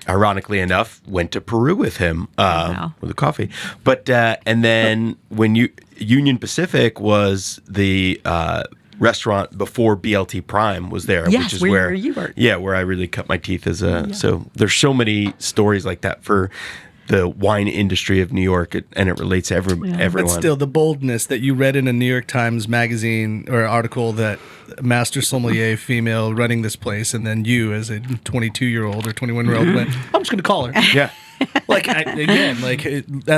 Ironically enough, went to Peru with him with a coffee. But and then when Union Pacific was the restaurant before BLT Prime was there, yes, which is where you worked. Yeah, where I really cut my teeth as a. So there's so many stories like that for the wine industry of New York, and it relates to everyone. But still, the boldness that you read in a New York Times magazine or article that master sommelier female running this place, and then you as a 22-year-old or 21-year-old went, I'm just going to call her. Yeah.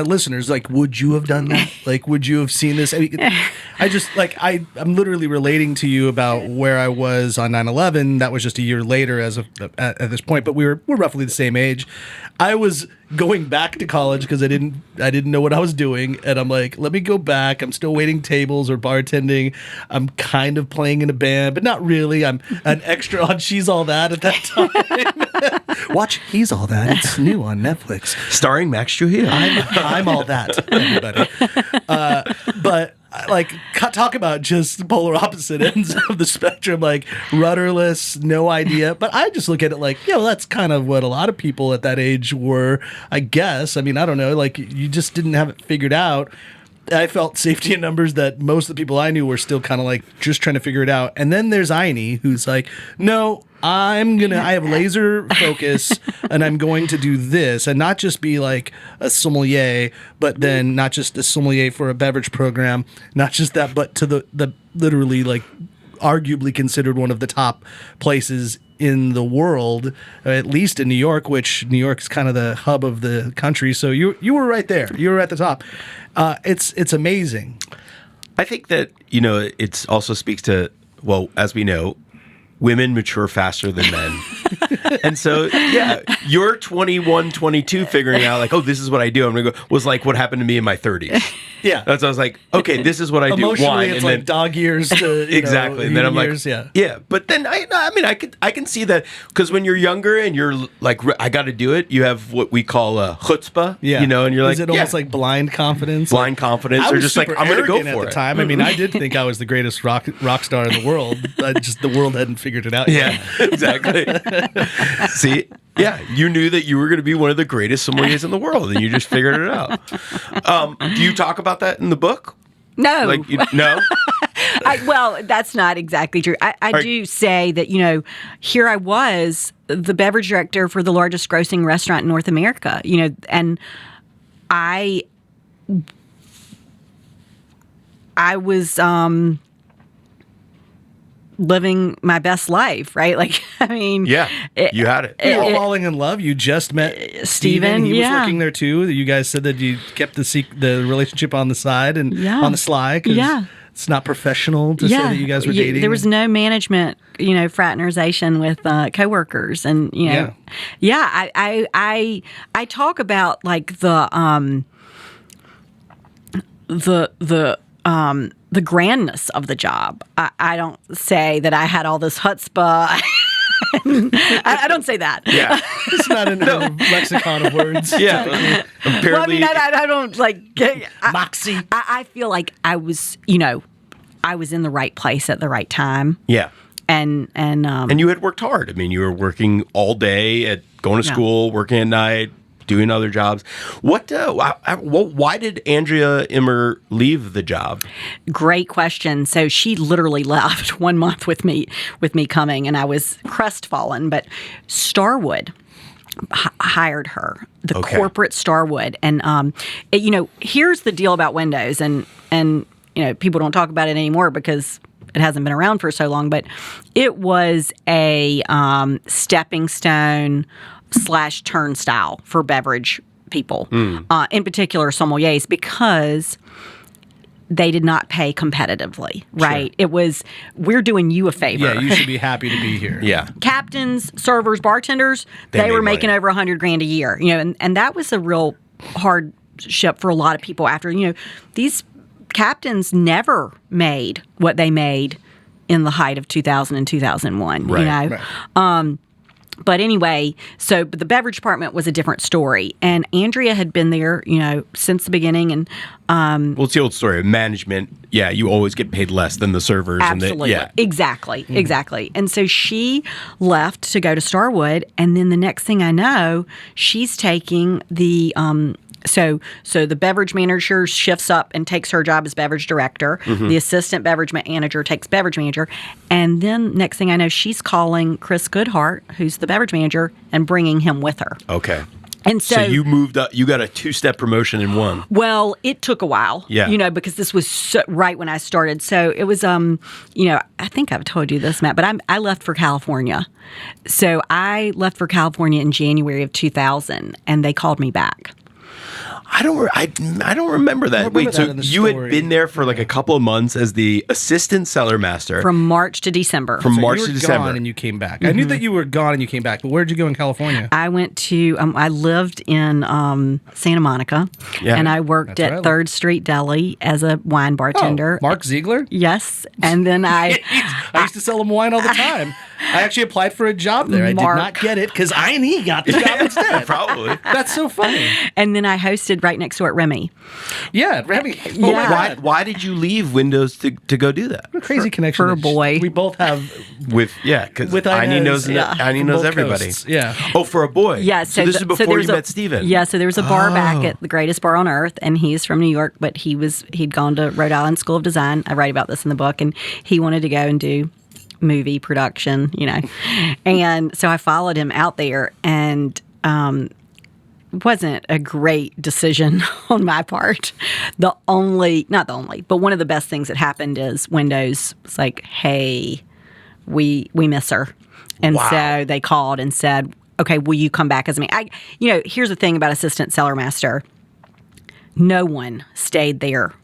Listeners, would you have done that? Would you have seen this? I'm literally relating to you about where I was on 9/11. That was just a year later at this point, but we're roughly the same age. I was going back to college because I didn't know what I was doing, and I'm like, let me go back. I'm still waiting tables or bartending. I'm kind of playing in a band, but not really. I'm an extra on She's All That at that time. Watch He's All That. It's new on Netflix, starring Max Trujillo. I'm all that, everybody. But talk about just polar opposite ends of the spectrum, rudderless, no idea. But I just look at it that's kind of what a lot of people at that age were, I guess. I mean, I don't know, you just didn't have it figured out. I felt safety in numbers that most of the people I knew were still kind of just trying to figure it out. And then there's Aini, who's like, no, I have laser focus and I'm going to do this and not just be a sommelier, but then not just a sommelier for a beverage program, not just that, but to the literally arguably considered one of the top places in the world, at least in New York, which New York's kind of the hub of the country. So you were right there. You were at the top. It's amazing. I think that, it also speaks to, well, as we know, women mature faster than men. And so, you're 21, 22 figuring out oh, this is what I do. I'm going to go, was what happened to me in my 30s. Yeah. That's I was like, okay, this is what I do. Emotionally, Wine, it's and like then dog years to exactly, and then I'm years, like, yeah. But then I mean, I can see that because when you're younger and you're like, I got to do it. You have what we call a chutzpah, yeah. you know, and you're like, is it almost like blind confidence? blind confidence, I or was just like super I'm going to go arrogant for at it. the time. I mean, I did think I was the greatest rock star in the world. Just the world hadn't figured it out yet. Yeah, exactly. See, yeah, you knew that you were going to be one of the greatest sommeliers in the world, and you just figured it out. Do you talk about that in the book? No. Like, no? Well, that's not exactly true. I do say that, here I was, the beverage director for the largest grossing restaurant in North America, and I was living my best life, right? Like, I mean, Yeah, you had it. You were falling in love. You just met Steven, He was yeah. working there too. You guys said that you kept the relationship on the side and on the sly. 'Cause it's not professional to say that you guys were dating. There was no management, fraternization with coworkers, and I talk about like the grandness of the job. I don't say that I had all this chutzpah. I don't say that. Yeah. It's not in the lexicon of words. Yeah. Apparently, Well, I mean, I don't like Moxie. I feel like I was, I was in the right place at the right time. yeah. And And you had worked hard. I mean, you were working all day at going to school, working at night, doing other jobs. Why did Andrea Immer leave the job? Great question. So she literally left 1 month with me coming, and I was crestfallen. But Starwood hired her, the corporate Starwood, and here's the deal about Windows, and people don't talk about it anymore because it hasn't been around for so long. But it was a stepping stone / turnstile for beverage people, in particular sommeliers, because they did not pay competitively, right? Sure. It was, we're doing you a favor. Yeah, you should be happy to be here. Yeah. Captains, servers, bartenders, they were making over $100,000 a year, and that was a real hardship for a lot of people after, these captains never made what they made in the height of 2000 and 2001, Right. But anyway, but the beverage department was a different story. And Andrea had been there, since the beginning. And well, it's the old story of management. Yeah, you always get paid less than the servers. Absolutely. Exactly. And so she left to go to Starwood. And then the next thing I know, she's taking the So the beverage manager shifts up and takes her job as beverage director. Mm-hmm. The assistant beverage manager takes beverage manager. And then next thing I know, she's calling Chris Goodhart, who's the beverage manager, and bringing him with her. Okay. And so you moved up, you got a 2-step promotion in one. Well, it took a while, because this was right when I started. So it was, I think I've told you this, Matt, but I left for California. So I left for California in January of 2000, and they called me back. I don't remember that. Wait, so you had been there for like a couple of months as the assistant cellar master from March to December. From March you were to December, gone and you came back. Mm-hmm. I knew that you were gone and you came back, but where'd you go in California? I went to. I lived in Santa Monica, and I worked at 3rd Street Deli as a wine bartender. Mark Ziegler? Yes, and then I used to sell him wine all the time. I actually applied for a job there. I did not get it because I&E got the job instead. Probably. That's so funny. And then I hosted right next door at Remy. Yeah, Remy. Yeah. Why did you leave Windows to go do that? What a crazy connection. For a boy. We both have. Because Inez knows everybody. Coasts. Yeah. Oh, for a boy. Yeah. So this is before you met Steven. Yeah. So there was a bar back at the greatest bar on earth, and he's from New York, but he'd gone to Rhode Island School of Design. I write about this in the book, and he wanted to go and do movie production, and so I followed him out there, and it wasn't a great decision on my part. Not the only, but one of the best things that happened is Windows was like, hey, we miss her. And so they called and said, okay, will you come back as me? Here's the thing about assistant cellar master. No one stayed there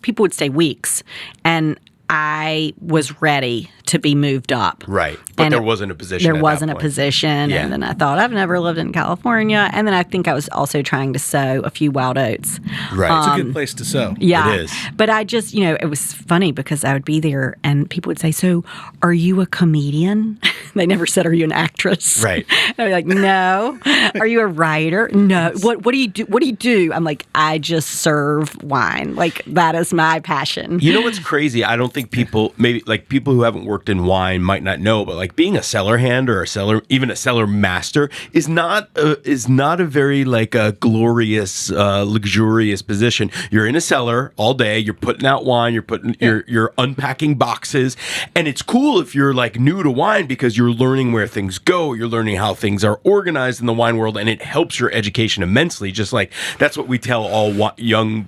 people would stay weeks. And I was ready to be moved up. Right. But And there wasn't a position. There at wasn't that a point. position. Yeah. And then I thought, I've never lived in California. And then I think I was also trying to sow a few wild oats. Right. It's a good place to sow. Yeah. It is. But I just, it was funny because I would be there and people would say, so are you a comedian? They never said, are you an actress? Right. And I'd be like, no. Are you a writer? No. What do you do? What do you do? I'm like, I just serve wine. Like, that is my passion. You know what's crazy? I don't think people, maybe like people who haven't worked in wine might not know, but like being a cellar hand or even a cellar master is not a very like a glorious, luxurious position. You're in a cellar all day. You're putting out wine. You're unpacking boxes, and it's cool if you're like new to wine because you're learning where things go. You're learning how things are organized in the wine world, and it helps your education immensely. Just like that's what we tell all young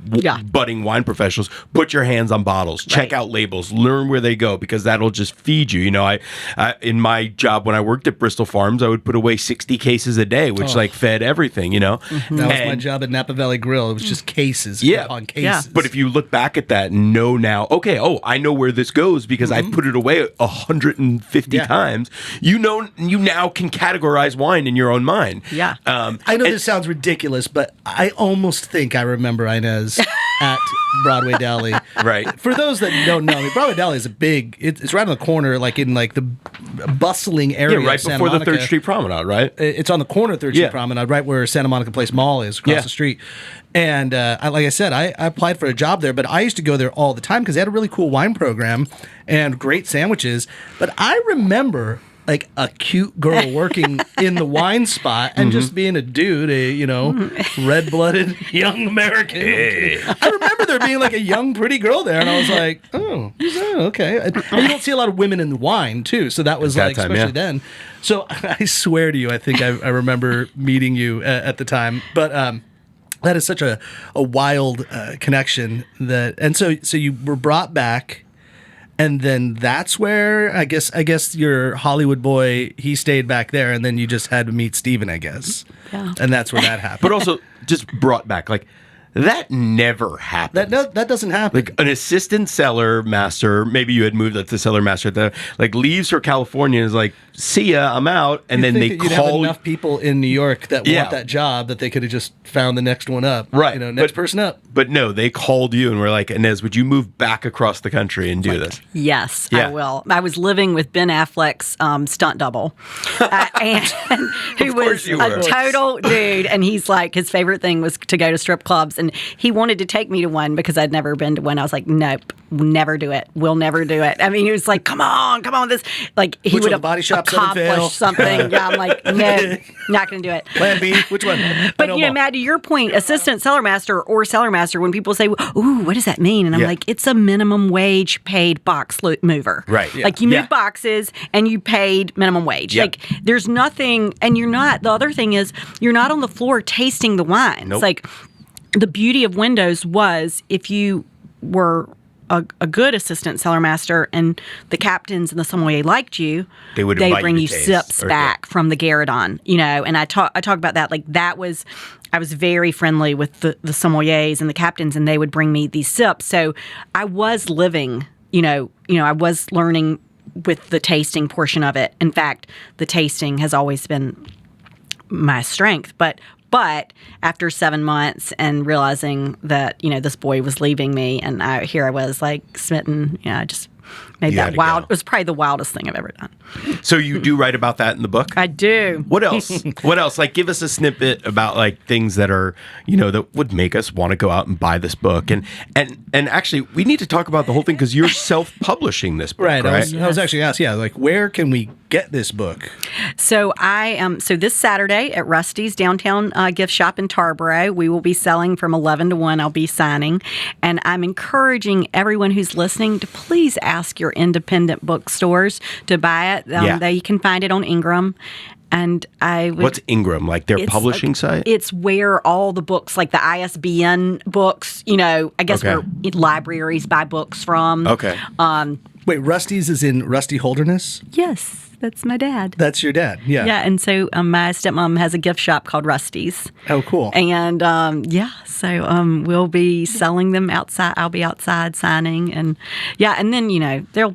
budding wine professionals: put your hands on bottles, check out labels, learn where they go, because that'll just feed you. You know, I in my job when I worked at Bristol Farms, I would put away 60 cases a day, which like fed everything. You know, That was my job at Napa Valley Grill. It was just cases on cases. Yeah. But if you look back at that and know now, okay, I know where this goes because I put it away 150 times. You now can categorize wine in your own mind. Yeah. I know this sounds ridiculous, but I almost think I remember Inez at Broadway Deli. Right. For those that don't know, Broadway Deli is it's right on the corner, like in like the bustling area. Yeah, right of Santa before the Monica. 3rd Street Promenade, right? It's on the corner of 3rd Street Yeah. Promenade, right where Santa Monica Place Mall is, across the street. And like I said, I applied for a job there, but I used to go there all the time because they had a really cool wine program and great sandwiches. But I remember like a cute girl working in the wine spot and just being a dude, red-blooded young American. Hey. I remember there being like a young, pretty girl there, and I was like, oh, okay. And you don't see a lot of women in wine, too, so that was That like, time, especially then. So I swear to you, I think I remember meeting you at the time, but that is such a wild connection so you were brought back. And then that's where I guess your Hollywood boy, he stayed back there, and then you just had to meet Steven, I guess. Yeah. And that's where that happened. But also just brought back, like, that never happened. That doesn't happen. Like an assistant cellar master, maybe you had moved up to cellar master, leaves for California and is like, see ya, I'm out. And then they You'd have call enough people in New York that want that job that they could have just found the next one up. Right. Next person up. But no, they called you and were like, Inez, would you move back across the country and do this? Yes, Yeah. I will. I was living with Ben Affleck's stunt double, and who was you were. a total dude. And he's like, his favorite thing was to go to strip clubs, and he wanted to take me to one because I'd never been to one. I was like, nope, never do it. We'll never do it. I mean, he was like, come on. This like he Which would one, Body Shop, Southern Fail? accomplish something. Yeah, I'm like, no, not going to do it. Plan B, which one? I But know them all. Matt, to your point, assistant cellar master or cellar master, when people say, "Ooh, what does that mean?" and I'm Yeah. like, "It's a minimum wage paid box mover." Right. Like you move boxes and you paid minimum wage. Yeah. Like there's nothing, and you're not. The other thing is you're not on the floor tasting the wine. Nope. It's like the beauty of Windows was if you were a good assistant cellar master and the captains and the sommelier liked you, They would they'd invite bring you you to taste, sips or- back from the Garradon, and I talk about that. Like that was, I was very friendly with the sommeliers and the captains, and they would bring me these sips. So I was living, I was learning with the tasting portion of it. In fact, the tasting has always been my strength, but after 7 months and realizing that, this boy was leaving me and here I was like smitten, I just made You had that to wild. go. It was probably the wildest thing I've ever done. So you do write about that in the book? I do. What else? What else? Like, give us a snippet about like things that are, that would make us want to go out and buy this book. And actually, we need to talk about the whole thing because you're self-publishing this book, right? I was actually asked, like, where can we get this book? So so this Saturday at Rusty's downtown gift shop in Tarboro, we will be selling from 11 to 1. I'll be signing, and I'm encouraging everyone who's listening to please ask your independent bookstores to buy it. They can find it on Ingram. And I would, What's Ingram? Like their it's publishing like- site? It's where all the books, like the ISBN books, I guess Okay. where libraries buy books from. Okay. Wait, Rusty's is in Rusty Holderness? Yes, that's my dad. That's your dad, yeah. Yeah, and so my stepmom has a gift shop called Rusty's. Oh, cool. And so we'll be selling them outside. I'll be outside signing, and and then it'll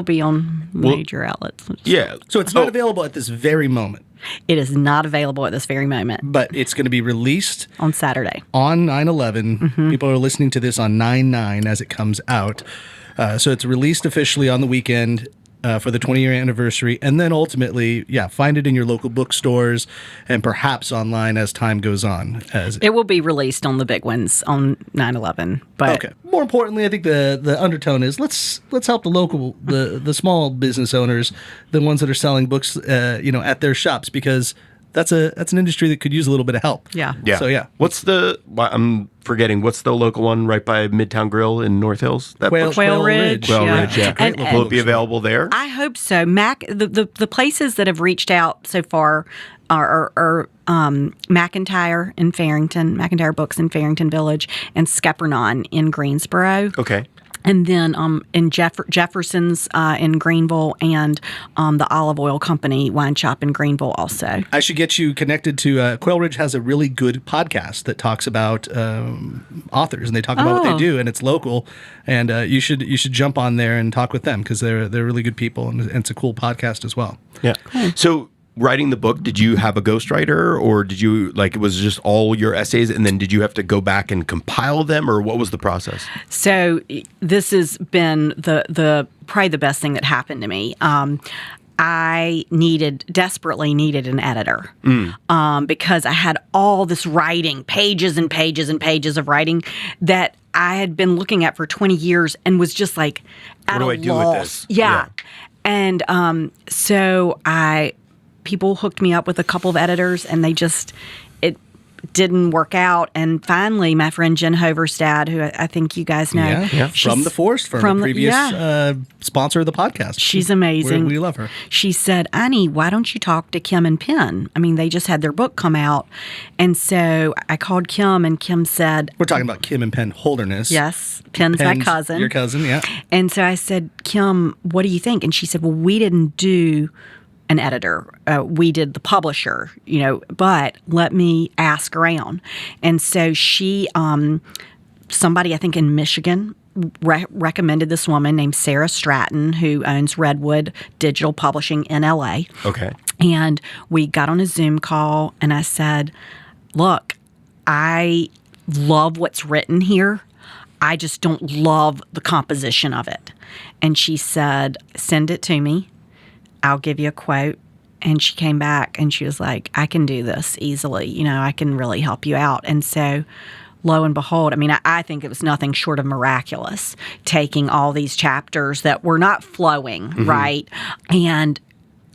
be on major outlets. Yeah. So it's not available at this very moment, It is not available at this very moment but it's going to be released on Saturday. on 9/11. People are listening to this on 9/9 as it comes out. So it's released officially on the weekend for the 20-year anniversary, and then ultimately, find it in your local bookstores and perhaps online as time goes on. It will be released on the big ones on 9/11. But Okay. More importantly, I think the undertone is let's help the small business owners, the ones that are selling books, at their shops, because that's an industry that could use a little bit of help. Yeah. Yeah. So I'm forgetting, what's the local one right by Midtown Grill in North Hills? Quail Ridge. Quail yeah. Ridge, yeah. And- Will it be available there? I hope so. The places that have reached out so far are McIntyre in Farrington, McIntyre Books in Farrington Village, and Skepernon in Greensboro. Okay. And then in Jefferson's in Greenville, and the Olive Oil Company wine shop in Greenville also. I should get you connected to Quail Ridge has a really good podcast that talks about authors, and they talk about what they do, and it's local. And you should jump on there and talk with them, because they're really good people, and it's a cool podcast as well. Yeah. So writing the book, did you have a ghostwriter, or did you it was just all your essays, and then did you have to go back and compile them, or what was the process? So this has been the probably the best thing that happened to me. I desperately needed an editor because I had all this writing, pages and pages and pages of writing that I had been looking at for 20 years and was just like at a loss. What do I do with this? Yeah. And so people hooked me up with a couple of editors, and it didn't work out. And finally, my friend Jen Hoverstad, who I think you guys know, from the Forest Firm, the previous sponsor of the podcast. She's amazing. We love her. She said, Annie, why don't you talk to Kim and Penn? I mean, they just had their book come out. And so I called Kim, and Kim said... We're talking about Kim and Penn Holderness. Yes. Penn's my cousin. Your cousin, yeah. And so I said, Kim, what do you think? And she said, well, we didn't do an editor. We did the publisher, but let me ask around. And so she, somebody I think in Michigan, recommended this woman named Sarah Stratton, who owns Redwood Digital Publishing in LA. Okay. And we got on a Zoom call, and I said, look, I love what's written here. I just don't love the composition of it. And she said, send it to me. I'll give you a quote. And she came back and she was like, I can do this easily. I can really help you out. And so lo and behold, I mean, I think it was nothing short of miraculous, taking all these chapters that were not flowing, right? And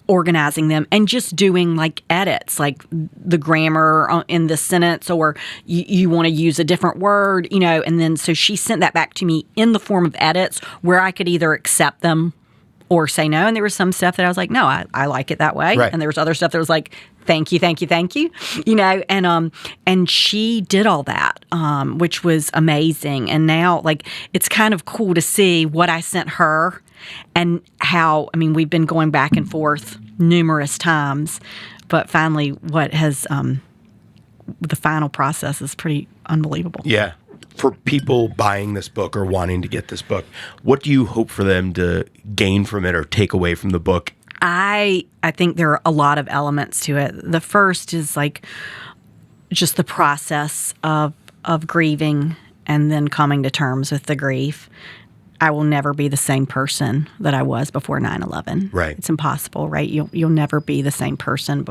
organizing them and just doing edits, like the grammar in this sentence, or you want to use a different word, and then so she sent that back to me in the form of edits where I could either accept them or say no. And there was some stuff that I was like, no, I like it that way. Right. And there was other stuff that was like, thank you, and she did all that, which was amazing. And now it's kind of cool to see what I sent her and how, I mean, we've been going back and forth numerous times, but finally what has, the final process is pretty unbelievable. Yeah. For people buying this book or wanting to get this book, what do you hope for them to gain from it or take away from the book? I think there are a lot of elements to it. The first is just the process of grieving and then coming to terms with the grief. I will never be the same person that I was before 9/11. Right. It's impossible, right? You'll never be the same person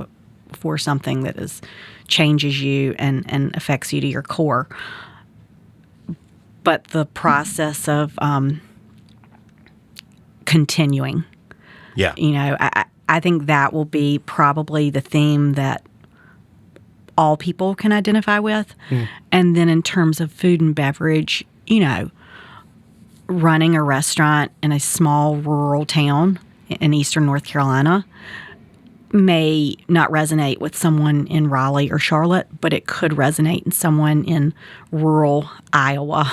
before something that changes you and affects you to your core. But the process of continuing, I think that will be probably the theme that all people can identify with. And then in terms of food and beverage, running a restaurant in a small rural town in eastern North Carolina may not resonate with someone in Raleigh or Charlotte, but it could resonate in someone in rural Iowa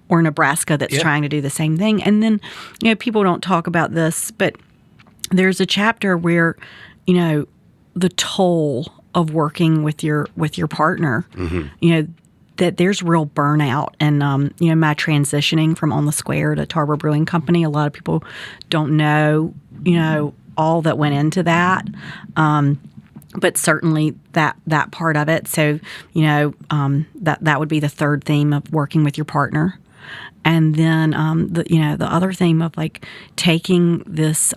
or Nebraska that's trying to do the same thing. And then, people don't talk about this, but there's a chapter where, the toll of working with your partner, that there's real burnout. And, my transitioning from On the Square to Tarboro Brewing Company, a lot of people don't know, all that went into that. But certainly that part of it. So, that would be the third theme of working with your partner. And then, the other theme of like taking this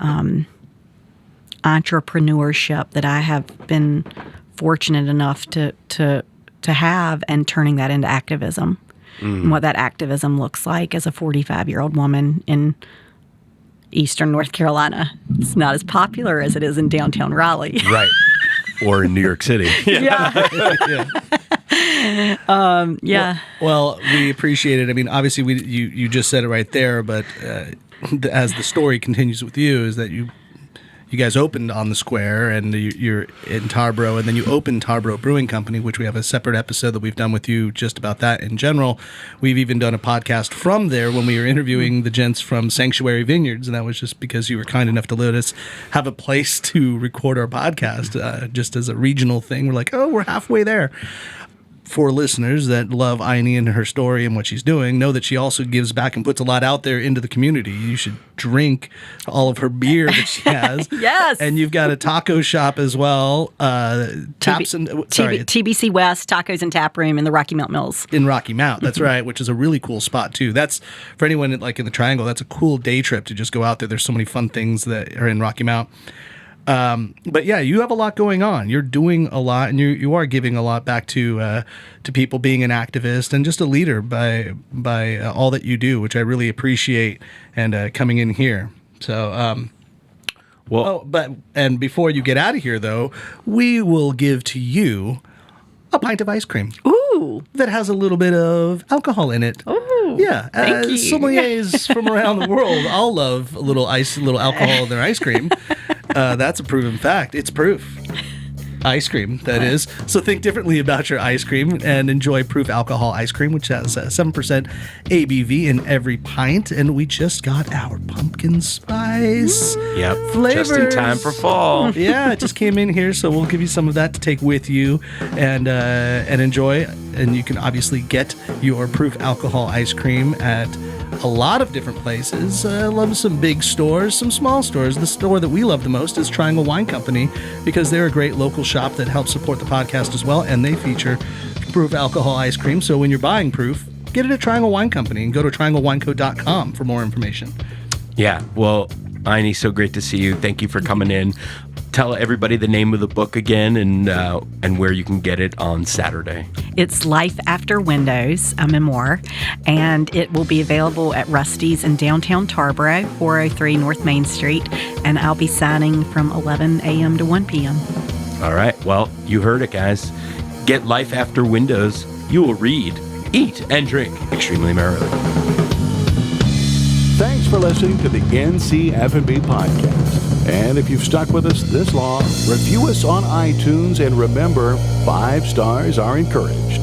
entrepreneurship that I have been fortunate enough to have and turning that into activism. And what that activism looks like as a 45-year-old woman in Eastern North Carolina. It's not as popular as it is in downtown Raleigh. Right. Or in New York City. Well, we appreciate it. I mean, obviously, you just said it right there, but as the story continues with you, is that you guys opened On the Square, and you're in Tarboro, and then you opened Tarboro Brewing Company, which we have a separate episode that we've done with you just about that in general. We've even done a podcast from there when we were interviewing the gents from Sanctuary Vineyards, and that was just because you were kind enough to let us have a place to record our podcast just as a regional thing. We're like, oh, we're halfway there. For listeners that love Aini and her story and what she's doing, know that she also gives back and puts a lot out there into the community. You should drink all of her beer that she has. Yes. And you've got a taco shop as well. TBC West Tacos and Tap Room in the Rocky Mount Mills. In Rocky Mount, that's right, which is a really cool spot too. That's, for anyone like in the Triangle, that's a cool day trip to just go out there. There's so many fun things that are in Rocky Mount. But yeah, you have a lot going on. You're doing a lot, and you are giving a lot back to people, being an activist and just a leader by all that you do, which I really appreciate. And coming in here, so and before you get out of here, though, we will give to you a pint of ice cream. Ooh, that has a little bit of alcohol in it. Ooh, yeah. Thank you. Sommeliers from around the world all love a little alcohol in their ice cream. That's a proven fact. It's proof. Ice cream, that is. So think differently about your ice cream and enjoy Proof Alcohol Ice Cream, which has 7% ABV in every pint. And we just got our pumpkin spice flavors. Just in time for fall. Yeah, it just came in here, so we'll give you some of that to take with you and enjoy. And you can obviously get your Proof Alcohol Ice Cream at a lot of different places. I love some big stores, some small stores. The store that we love the most is Triangle Wine Company, because they're a great local shop that helps support the podcast as well, and they feature Proof Alcohol Ice Cream. So when you're buying Proof, get it at Triangle Wine Company and go to trianglewineco.com for more information. Yeah, well, Aini, so great to see you. Thank you for coming in. Tell everybody the name of the book again and where you can get it on Saturday. It's Life After Windows, a memoir, and it will be available at Rusty's in downtown Tarboro, 403 North Main Street, and I'll be signing from 11 a.m. to 1 p.m. All right, well, you heard it, guys. Get Life After Windows. You will read, eat, and drink extremely merrily. Thanks for listening to the NC F&B podcast. And if you've stuck with us this long, review us on iTunes, and remember, 5 stars are encouraged.